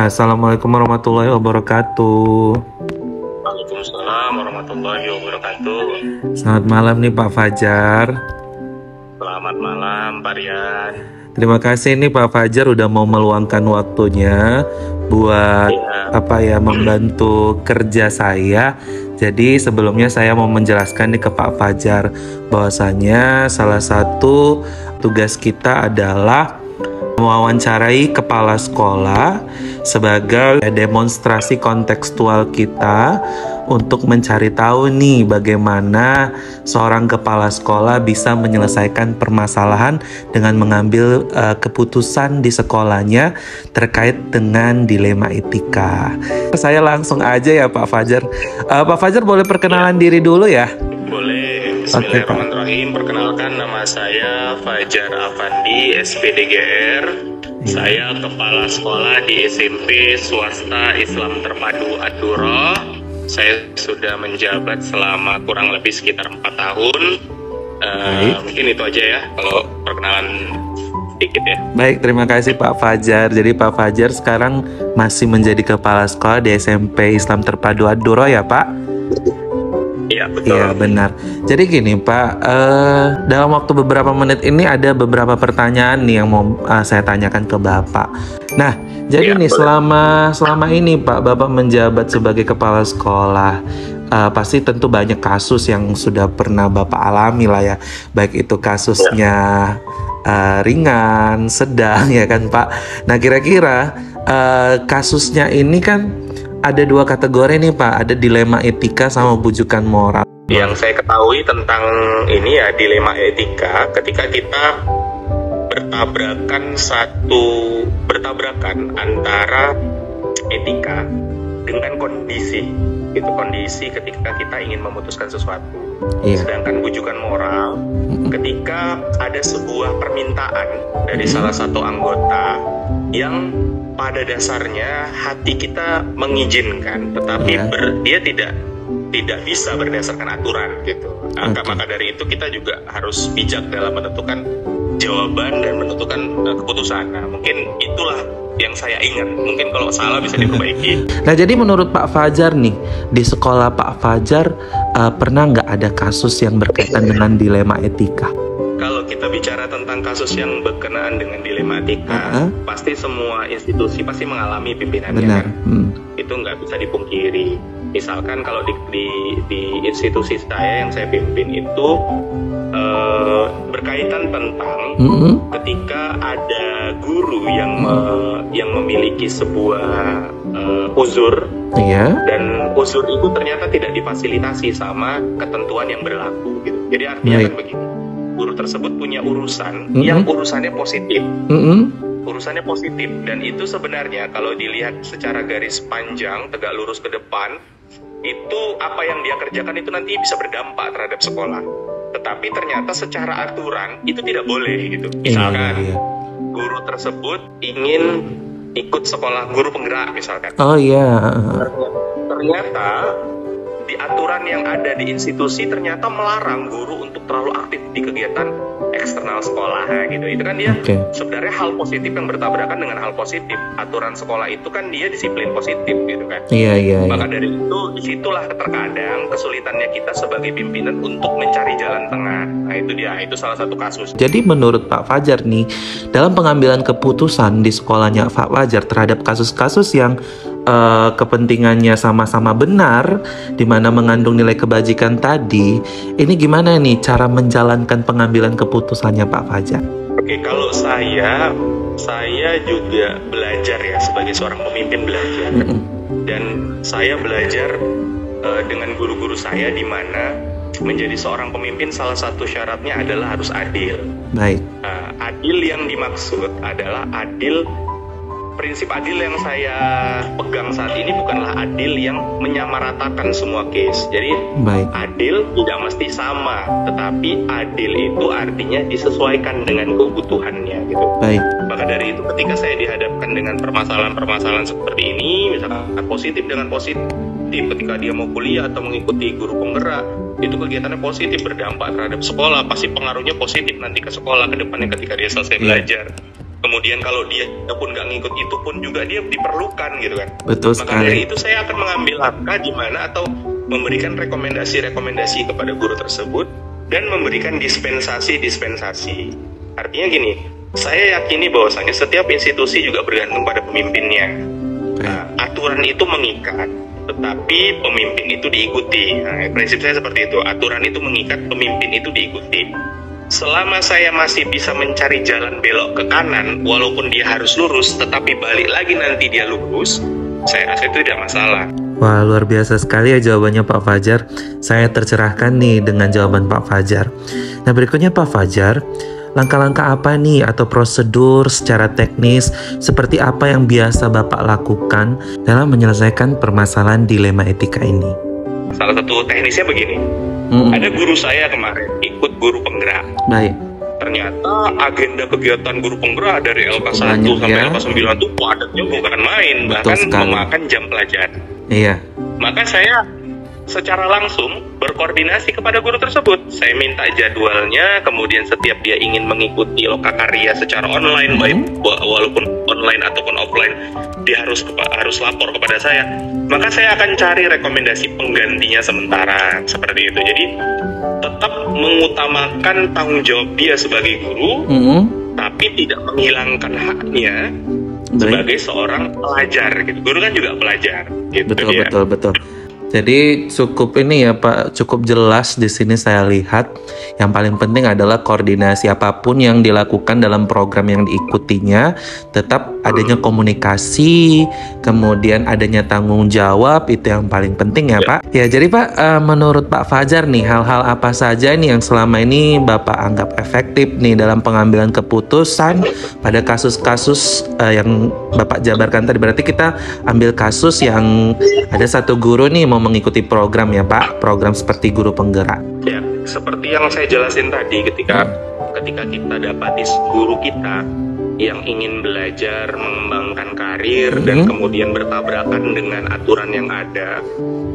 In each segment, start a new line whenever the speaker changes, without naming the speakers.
Assalamualaikum warahmatullahi wabarakatuh.
Waalaikumsalam warahmatullahi wabarakatuh.
Selamat malam nih Pak Fajar.
Selamat malam Pak Rian.
Terima kasih nih Pak Fajar udah mau meluangkan waktunya buat membantu kerja saya. Jadi sebelumnya saya mau menjelaskan nih ke Pak Fajar bahwasanya salah satu tugas kita adalah mewawancarai kepala sekolah sebagai demonstrasi kontekstual kita untuk mencari tahu nih bagaimana seorang kepala sekolah bisa menyelesaikan permasalahan dengan mengambil keputusan di sekolahnya terkait dengan dilema etika. Saya langsung aja ya Pak Fajar. Pak Fajar boleh perkenalan diri dulu ya?
Boleh. Bismillahirrahmanirrahim. Perkenalkan, nama saya Fajar Afandi, SPDGR. Saya kepala sekolah di SMP Swasta Islam Terpadu Aduro. Saya sudah menjabat selama kurang lebih sekitar 4 tahun. Mungkin itu aja ya kalau perkenalan sedikit ya. Baik,
terima kasih Pak Fajar. Jadi Pak Fajar sekarang masih menjadi kepala sekolah di SMP Islam Terpadu Aduro ya Pak?
Iya, betul.
Iya, benar. Jadi gini Pak, dalam waktu beberapa menit ini ada beberapa pertanyaan nih yang mau saya tanyakan ke Bapak. Nah, jadi nih selama ini Pak, Bapak menjabat sebagai kepala sekolah, pasti tentu banyak kasus yang sudah pernah Bapak alami lah ya. Baik itu kasusnya ringan, sedang ya kan Pak. Nah, kira-kira kasusnya ini kan ada 2 kategori nih Pak, ada dilema etika sama bujukan moral.
Yang saya ketahui tentang ini ya, dilema etika ketika kita bertabrakan antara etika dengan kondisi. Itu kondisi ketika kita ingin memutuskan sesuatu. Sedangkan bujukan moral ketika ada sebuah permintaan dari salah satu anggota yang pada dasarnya hati kita mengizinkan, tetapi dia tidak bisa berdasarkan aturan gitu. Maka dari itu kita juga harus bijak dalam menentukan jawaban dan menentukan keputusan. Nah, mungkin itulah yang saya ingat. Mungkin kalau salah bisa diperbaiki.
Nah, jadi menurut Pak Fajar nih, di sekolah Pak Fajar pernah nggak ada kasus yang berkaitan dengan dilema etika?
Kalau kita bicara tentang kasus yang berkenaan dengan dilema etika, pasti semua institusi pasti mengalami pimpinannya.
Benar.
Itu nggak bisa dipungkiri. Misalkan kalau di institusi saya yang saya pimpin itu berkaitan tentang ketika ada guru yang memiliki sebuah uzur, dan uzur itu ternyata tidak difasilitasi sama ketentuan yang berlaku gitu. Jadi artinya kan begini, guru tersebut punya urusan yang urusannya positif. Urusannya positif, dan itu sebenarnya kalau dilihat secara garis panjang tegak lurus ke depan, itu apa yang dia kerjakan itu nanti bisa berdampak terhadap sekolah. Tetapi ternyata secara aturan itu tidak boleh gitu. Misalkan guru tersebut ingin ikut sekolah guru penggerak misalkan. Ternyata di aturan yang ada di institusi ternyata melarang guru untuk terlalu aktif di kegiatan eksternal sekolah gitu. Itu kan dia sebenarnya hal positif yang bertabrakan dengan hal positif. Aturan sekolah itu kan dia disiplin positif gitu kan. Maka dari itu disitulah terkadang kesulitannya kita sebagai pimpinan untuk mencari jalan tengah. Nah itu dia, itu salah satu kasus.
Jadi menurut Pak Fajar nih, dalam pengambilan keputusan di sekolahnya Pak Fajar terhadap kasus-kasus yang kepentingannya sama-sama benar, di mana mengandung nilai kebajikan tadi, ini gimana nih cara menjalankan pengambilan keputusannya Pak Fajar?
Oke, kalau saya juga belajar ya, sebagai seorang pemimpin belajar, dan saya belajar dengan guru-guru saya, di mana menjadi seorang pemimpin salah satu syaratnya adalah harus adil. Adil yang dimaksud adalah adil. Prinsip adil yang saya pegang saat ini bukanlah adil yang menyamaratakan semua case. Jadi adil tidak mesti sama, tetapi adil itu artinya disesuaikan dengan kebutuhannya gitu. Maka dari itu ketika saya dihadapkan dengan permasalahan-permasalahan seperti ini, misalkan positif dengan positif, ketika dia mau kuliah atau mengikuti guru penggerak, itu kegiatannya positif, berdampak terhadap sekolah, pasti pengaruhnya positif nanti ke sekolah ke depannya ketika dia selesai belajar. Kemudian kalau dia pun nggak ngikut itu pun juga dia diperlukan gitu kan.
Betul
Maka
sekali.
dari itu saya akan mengambil langkah di mana atau memberikan rekomendasi-rekomendasi kepada guru tersebut dan memberikan dispensasi. Artinya gini, saya yakini bahwasanya setiap institusi juga bergantung pada pemimpinnya. Nah, aturan itu mengikat, tetapi pemimpin itu diikuti. Nah, prinsip saya seperti itu. Aturan itu mengikat, pemimpin itu diikuti. Selama saya masih bisa mencari jalan belok ke kanan, walaupun dia harus lurus, tetapi balik lagi nanti dia lurus, saya rasa itu tidak masalah.
Wah, luar biasa sekali ya jawabannya Pak Fajar. Saya tercerahkan nih dengan jawaban Pak Fajar. Nah, berikutnya Pak Fajar, langkah-langkah apa nih atau prosedur secara teknis seperti apa yang biasa Bapak lakukan dalam menyelesaikan permasalahan dilema etika ini?
Salah satu teknisnya begini. Ada guru saya kemarin ikut guru penggerak.
Baik.
Ternyata agenda kegiatan guru penggerak dari LK1 sampai LK9 itu padatnya bukan main, bahkan memakan jam pelajaran.
Iya.
Maka saya secara langsung berkoordinasi kepada guru tersebut. Saya minta jadwalnya, kemudian setiap dia ingin mengikuti lokakarya secara online, baik walaupun online ataupun offline, dia harus lapor kepada saya. Maka saya akan cari rekomendasi penggantinya sementara seperti itu. Jadi tetap mengutamakan tanggung jawab dia sebagai guru, tapi tidak menghilangkan haknya sebagai seorang pelajar. Gitu. Guru kan juga pelajar. Gitu
Betul. Jadi cukup ini ya Pak, cukup jelas di sini saya lihat. Yang paling penting adalah koordinasi apapun yang dilakukan dalam program yang diikutinya, tetap adanya komunikasi, kemudian adanya tanggung jawab, itu yang paling penting ya Pak. Ya jadi Pak, menurut Pak Fajar nih, hal-hal apa saja nih yang selama ini Bapak anggap efektif nih dalam pengambilan keputusan pada kasus-kasus yang Bapak jabarkan tadi? Berarti kita ambil kasus yang ada satu guru nih mau mengikuti program ya Pak, program seperti guru penggerak.
Ya, seperti yang saya jelasin tadi, ketika kita dapati guru kita yang ingin belajar mengembangkan karir dan kemudian bertabrakan dengan aturan yang ada,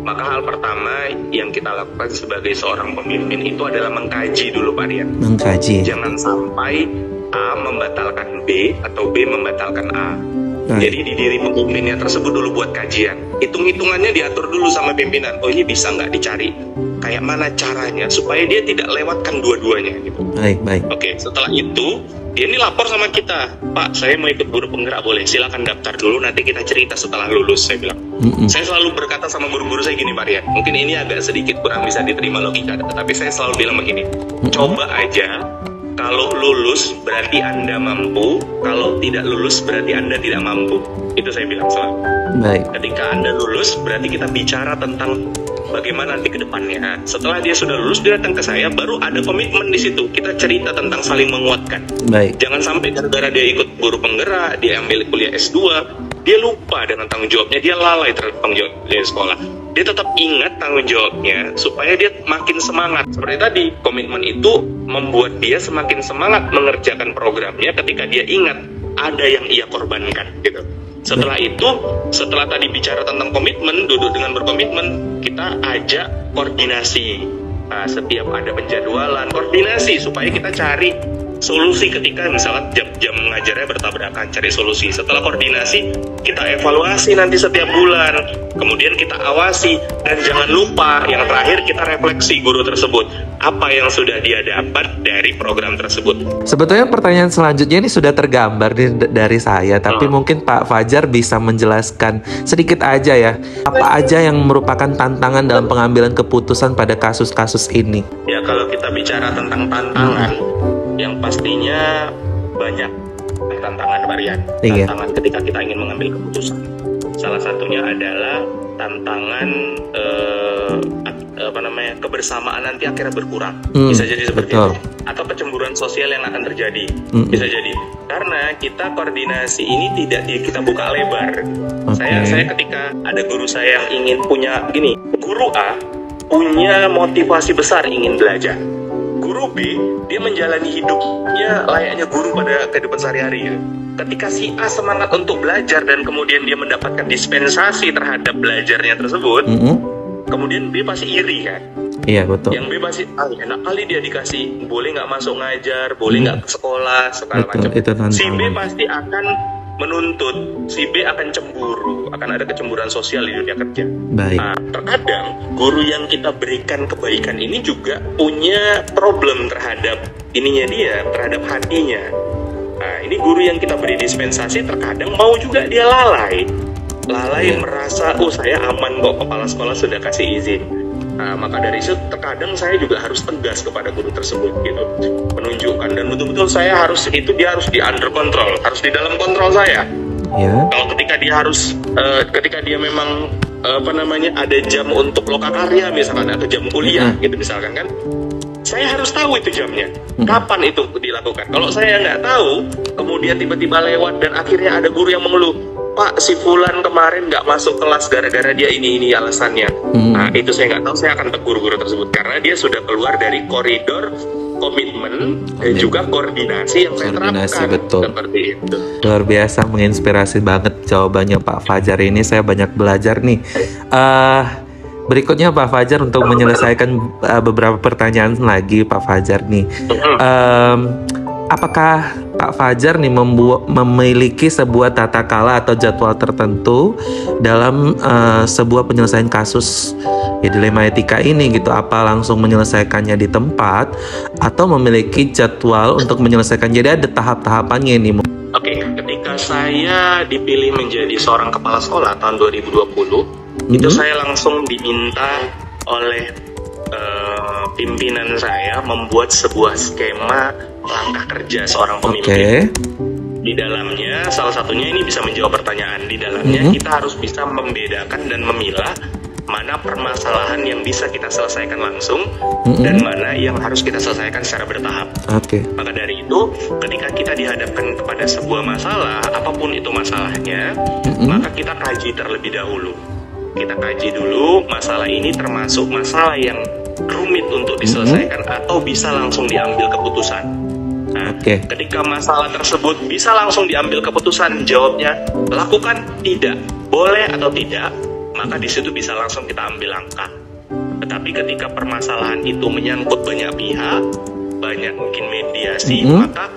maka hal pertama yang kita lakukan sebagai seorang pemimpin itu adalah mengkaji dulu Pak Rian. Mengkaji. Jangan sampai A membatalkan B atau B membatalkan A. Jadi di diri pemimpinnya tersebut dulu buat kajian. Hitung-hitungannya diatur dulu sama pimpinan. Oh, ini bisa nggak dicari kayak mana caranya supaya dia tidak lewatkan dua-duanya gitu.
Baik.
Oke, setelah itu dia ini lapor sama kita. Pak, saya mau ikut guru penggerak, boleh? Silakan daftar dulu, nanti kita cerita setelah lulus, saya bilang. Saya selalu berkata sama guru-guru saya gini, Pak Rian. Mungkin ini agak sedikit kurang bisa diterima logika, tapi saya selalu bilang begini. Coba aja. Kalau lulus berarti Anda mampu, kalau tidak lulus berarti Anda tidak mampu. Itu saya bilang selalu.
Baik.
Ketika Anda lulus berarti kita bicara tentang bagaimana nanti ke depannya. Setelah dia sudah lulus, dia datang ke saya, baru ada komitmen di situ. Kita cerita tentang saling menguatkan.
Baik.
Jangan sampai gara-gara dia ikut guru penggerak, dia ambil kuliah S2, dia lupa dengan tanggung jawabnya, dia lalai terhadap tanggung jawab di sekolah. Dia tetap ingat tanggung jawabnya supaya dia makin semangat. Seperti tadi, komitmen itu membuat dia semakin semangat mengerjakan programnya ketika dia ingat ada yang ia korbankan gitu. Setelah itu, setelah tadi bicara tentang komitmen, duduk dengan berkomitmen, kita ajak koordinasi. Setiap ada penjadwalan, koordinasi supaya kita cari solusi ketika misalnya jam mengajarnya bertabrakan, cari solusi. Setelah koordinasi, kita evaluasi nanti setiap bulan, kemudian kita awasi, dan jangan lupa yang terakhir kita refleksi guru tersebut apa yang sudah dia dapat dari program tersebut.
Sebetulnya pertanyaan selanjutnya ini sudah tergambar dari saya, tapi mungkin Pak Fajar bisa menjelaskan sedikit aja ya, apa aja yang merupakan tantangan dalam pengambilan keputusan pada kasus-kasus ini.
Ya, kalau kita bicara tentang tantangan, yang pastinya banyak tantangan varian. Tantangan ketika kita ingin mengambil keputusan. Salah satunya adalah tantangan kebersamaan nanti akhirnya berkurang. Bisa jadi seperti itu. Atau kecemburuan sosial yang akan terjadi. Bisa jadi. Karena kita koordinasi ini tidak kita buka lebar. Saya ketika ada guru saya yang ingin punya gini, guru A punya motivasi besar ingin belajar. Guru B, dia menjalani hidupnya layaknya guru pada kehidupan sehari-hari. Ketika si A semangat untuk belajar dan kemudian dia mendapatkan dispensasi terhadap belajarnya tersebut, kemudian B pasti iri kan.
Iya betul.
Yang B pasti enak kali dia dikasih boleh nggak masuk ngajar, boleh nggak ke sekolah, segala macam. Si B pasti akan menuntut, si B akan cemburu, akan ada kecemburuan sosial di dunia kerja.
Baik.
Nah, terkadang guru yang kita berikan kebaikan ini juga punya problem terhadap ininya dia, terhadap hatinya. Nah, ini guru yang kita beri dispensasi terkadang mau juga dia lalai merasa saya aman kok, kepala sekolah sudah kasih izin. Nah, maka dari itu terkadang saya juga harus tegas kepada guru tersebut gitu, menunjukkan dan betul-betul saya harus dia harus di under control, harus di dalam kontrol saya. Kalau ketika dia memang ada jam untuk lokakarya misalkan atau jam kuliah gitu misalkan kan, saya harus tahu itu jamnya, kapan itu dilakukan. Kalau saya nggak tahu, kemudian tiba-tiba lewat dan akhirnya ada guru yang mengeluh, Pak, si Fulan kemarin nggak masuk kelas gara-gara dia ini alasannya. Nah, itu saya nggak tahu, saya akan tegur guru tersebut karena dia sudah keluar dari koridor komitmen dan juga koordinasi yang saya terapkan.
Betul.
Seperti itu.
Luar biasa, menginspirasi banget jawabannya Pak Fajar ini. Saya banyak belajar nih. Berikutnya Pak Fajar untuk menyelesaikan beberapa pertanyaan lagi Pak Fajar nih. Apakah Pak Fajar nih memiliki sebuah tata kala atau jadwal tertentu dalam sebuah penyelesaian kasus dilema etika ini gitu? Apa langsung menyelesaikannya di tempat atau memiliki jadwal untuk menyelesaikan? Jadi ada tahap-tahapannya ini.
Oke, ketika saya dipilih menjadi seorang kepala sekolah tahun 2020, itu saya langsung diminta oleh pimpinan saya membuat sebuah skema langkah kerja seorang pemimpin. Di dalamnya salah satunya ini bisa menjawab pertanyaan. Di dalamnya kita harus bisa membedakan dan memilah mana permasalahan yang bisa kita selesaikan langsung dan mana yang harus kita selesaikan secara bertahap. Maka dari itu, ketika kita dihadapkan kepada sebuah masalah, apapun itu masalahnya, maka kita kaji terlebih dahulu. Kita kaji dulu masalah ini termasuk masalah yang rumit untuk diselesaikan atau bisa langsung diambil keputusan. Nah, ketika masalah tersebut bisa langsung diambil keputusan, jawabnya lakukan, tidak, boleh atau tidak, maka di situ bisa langsung kita ambil langkah. Tetapi ketika permasalahan itu menyangkut banyak pihak, banyak mungkin mediasi, maka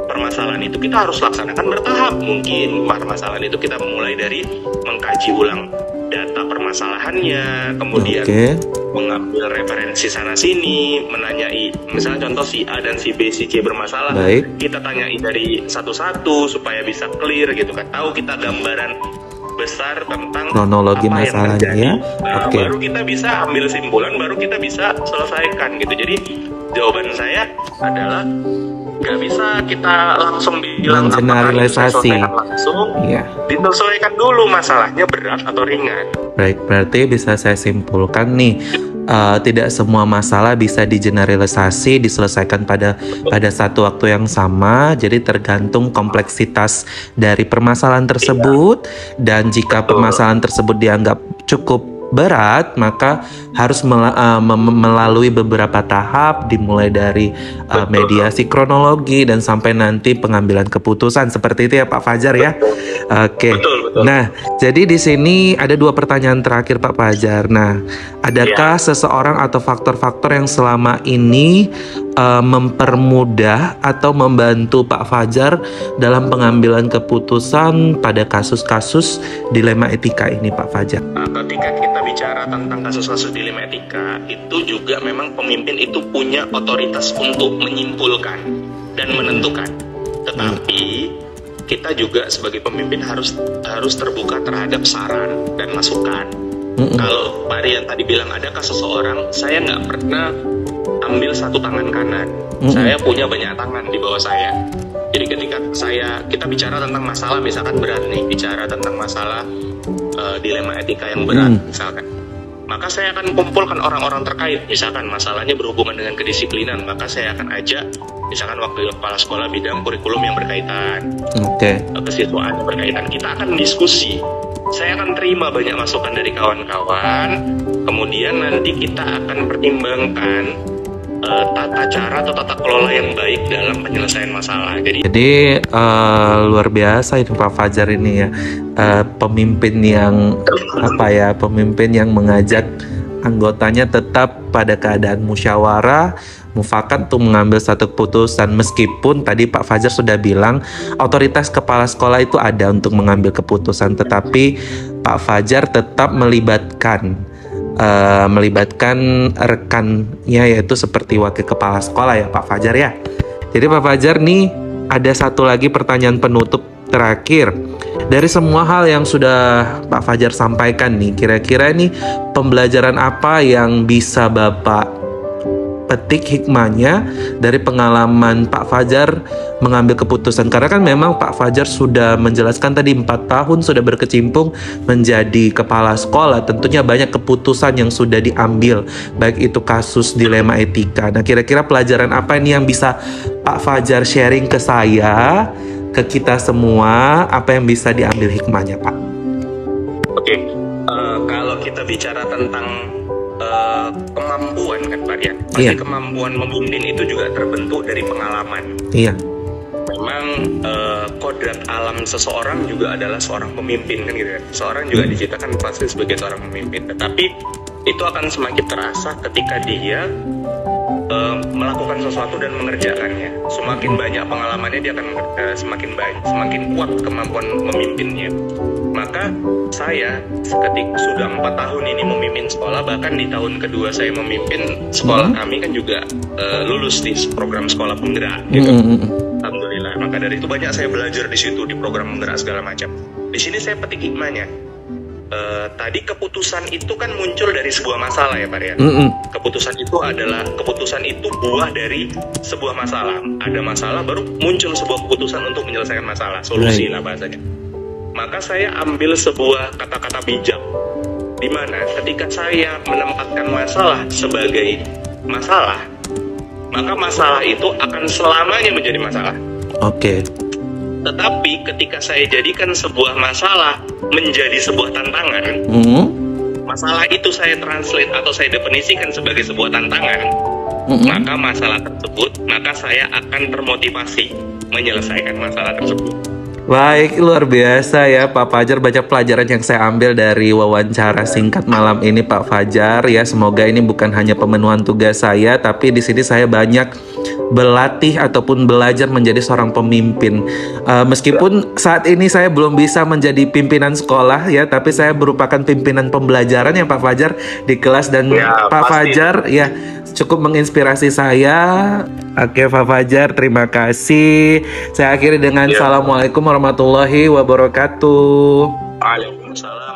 permasalahan itu kita harus laksanakan bertahap. Mungkin permasalahan itu kita mulai dari mengkaji ulang data permasalahannya, kemudian mengambil referensi sana sini, menanyai, misalnya contoh si A dan si B, si C bermasalah, kita tanyai dari satu-satu supaya bisa clear gitu kan, tahu kita gambaran besar tentang
kronologi
apa
masalahnya.
yang terjadi. Baru kita bisa ambil simpulan, baru kita bisa selesaikan gitu. Jadi jawaban saya adalah nggak bisa kita langsung bilang
generalisasi
langsung, disesuaikan dulu masalahnya berat atau ringan.
Baik, berarti bisa saya simpulkan nih, tidak semua masalah bisa digeneralisasi diselesaikan pada satu waktu yang sama. Jadi tergantung kompleksitas dari permasalahan tersebut, dan jika permasalahan tersebut dianggap cukup berat, maka harus melalui beberapa tahap, dimulai dari mediasi kronologi dan sampai nanti pengambilan keputusan. Seperti itu ya Pak Fajar ya. Betul. Nah, jadi di sini ada dua pertanyaan terakhir Pak Fajar. Nah, adakah seseorang atau faktor-faktor yang selama ini mempermudah atau membantu Pak Fajar dalam pengambilan keputusan pada kasus-kasus dilema etika ini Pak Fajar?
Ketika kita bicara tentang kasus-kasus dilema etika, itu juga memang pemimpin itu punya otoritas untuk menyimpulkan dan menentukan. Tetapi kita juga sebagai pemimpin harus terbuka terhadap saran dan masukan. Kalau Pak Rian tadi bilang adakah seseorang, saya nggak pernah ambil satu tangan kanan. Saya punya banyak tangan di bawah saya. Jadi ketika kita bicara tentang masalah misalkan berat nih, bicara tentang masalah dilema etika yang berat misalkan, maka saya akan kumpulkan orang-orang terkait. Misalkan masalahnya berhubungan dengan kedisiplinan, maka saya akan ajak misalkan wakil kepala sekolah bidang kurikulum yang berkaitan, kesiswaan yang berkaitan. Kita akan diskusi. Saya akan terima banyak masukan dari kawan-kawan. Kemudian nanti kita akan pertimbangkan tata cara atau tata kelola yang baik dalam penyelesaian masalah.
Jadi luar biasa itu Pak Fajar ini ya, pemimpin yang mengajak anggotanya tetap pada keadaan musyawarah, mufakat untuk mengambil satu keputusan. Meskipun tadi Pak Fajar sudah bilang otoritas kepala sekolah itu ada untuk mengambil keputusan, tetapi Pak Fajar tetap melibatkan rekannya, yaitu seperti wakil kepala sekolah ya Pak Fajar ya. Jadi Pak Fajar nih ada satu lagi pertanyaan penutup terakhir. Dari semua hal yang sudah Pak Fajar sampaikan nih, kira-kira nih pembelajaran apa yang bisa Bapak petik hikmahnya dari pengalaman Pak Fajar mengambil keputusan? Karena kan memang Pak Fajar sudah menjelaskan tadi 4 tahun sudah berkecimpung menjadi kepala sekolah, tentunya banyak keputusan yang sudah diambil, baik itu kasus dilema etika. Nah, kira-kira pelajaran apa ini yang bisa Pak Fajar sharing ke saya, ke kita semua, apa yang bisa diambil hikmahnya, Pak?
Oke, kalau kita bicara tentang kemampuan kan Pak ya, pasti kemampuan memimpin itu juga terbentuk dari pengalaman.
Iya.
Memang kodrat alam seseorang juga adalah seorang pemimpin kan gitu ya. Seorang juga diciptakan pasti sebagai seorang pemimpin, tetapi itu akan semakin terasa ketika dia melakukan sesuatu dan mengerjakannya. Semakin banyak pengalamannya, dia akan semakin kuat kemampuan memimpinnya. Maka saya ketika sudah 4 tahun ini memimpin sekolah, bahkan di tahun kedua saya memimpin sekolah kami kan juga lulus di program sekolah penggerak gitu. Alhamdulillah. Maka dari itu banyak saya belajar di situ, di program penggerak segala macam. Di sini saya petik hikmahnya. Tadi keputusan itu kan muncul dari sebuah masalah ya Pak ya. Keputusan itu buah dari sebuah masalah. Ada masalah baru muncul sebuah keputusan untuk menyelesaikan masalah, solusi lah bahasanya. Maka saya ambil sebuah kata-kata bijak, di mana ketika saya menempatkan masalah sebagai masalah, maka masalah itu akan selamanya menjadi masalah.
Oke.
Tetapi ketika saya jadikan sebuah masalah menjadi sebuah tantangan, masalah itu saya translate atau saya definisikan sebagai sebuah tantangan, maka saya akan termotivasi menyelesaikan masalah tersebut.
Baik, luar biasa ya Pak Fajar, banyak pelajaran yang saya ambil dari wawancara singkat malam ini Pak Fajar ya. Semoga ini bukan hanya pemenuhan tugas saya, tapi di sini saya banyak berlatih ataupun belajar menjadi seorang pemimpin. Meskipun saat ini saya belum bisa menjadi pimpinan sekolah ya, tapi saya merupakan pimpinan pembelajaran ya Pak Fajar di kelas, dan ya, Pak Fajar ya cukup menginspirasi saya. Oke Pak Fajar, terima kasih. Saya akhiri dengan Assalamualaikum warahmatullahi wabarakatuh.
Waalaikumsalam.